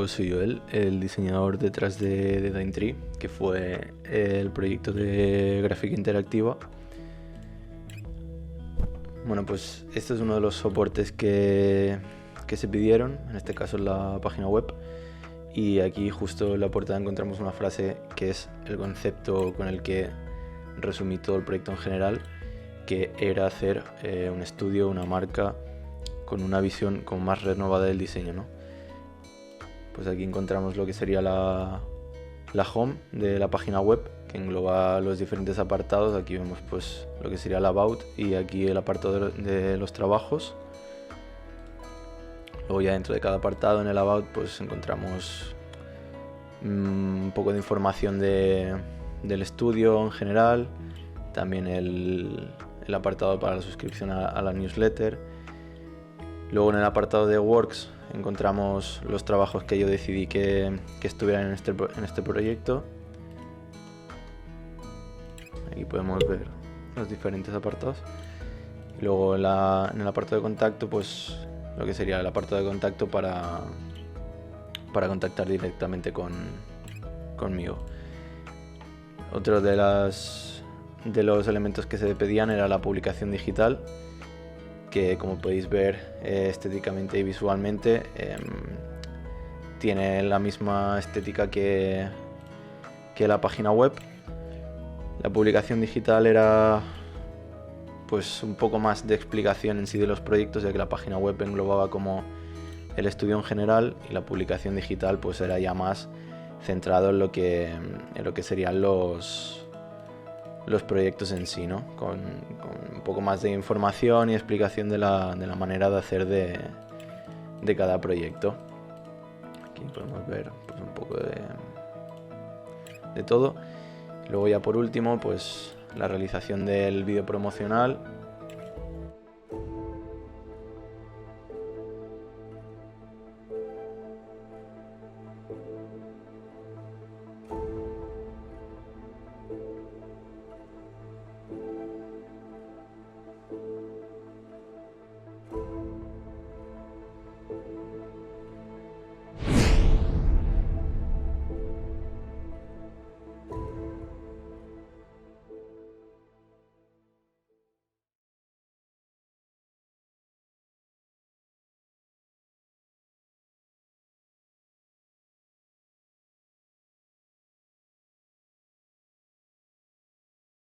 Yo soy Joel, el diseñador detrás de Daintree, que fue el proyecto de gráfica interactiva. Bueno, pues este es uno de los soportes que se pidieron, en este caso en la página web. Y aquí justo en la portada encontramos una frase que es el concepto con el que resumí todo el proyecto en general, que era hacer un estudio, una marca con una visión como más renovada del diseño, ¿no? Pues aquí encontramos lo que sería la home de la página web, que engloba los diferentes apartados. Aquí vemos pues lo que sería el about y aquí el apartado de los trabajos. Luego ya dentro de cada apartado en el about pues encontramos un poco de información del estudio en general, también el apartado para la suscripción a la newsletter. Luego en el apartado de Works encontramos los trabajos que yo decidí que estuvieran en este proyecto. Aquí podemos ver los diferentes apartados. Y luego en el apartado de contacto, pues lo que sería el apartado de contacto para contactar directamente conmigo. Otro de los elementos que se pedían era la publicación digital, que como podéis ver estéticamente y visualmente tiene la misma estética que la página web. La publicación digital era pues un poco más de explicación en sí de los proyectos, ya que la página web englobaba como el estudio en general, y la publicación digital pues era ya más centrado en lo que serían los proyectos en sí, ¿no? Con un poco más de información y explicación de la manera de hacer de cada proyecto. Aquí podemos ver pues, un poco de todo. Luego ya por último pues la realización del vídeo promocional,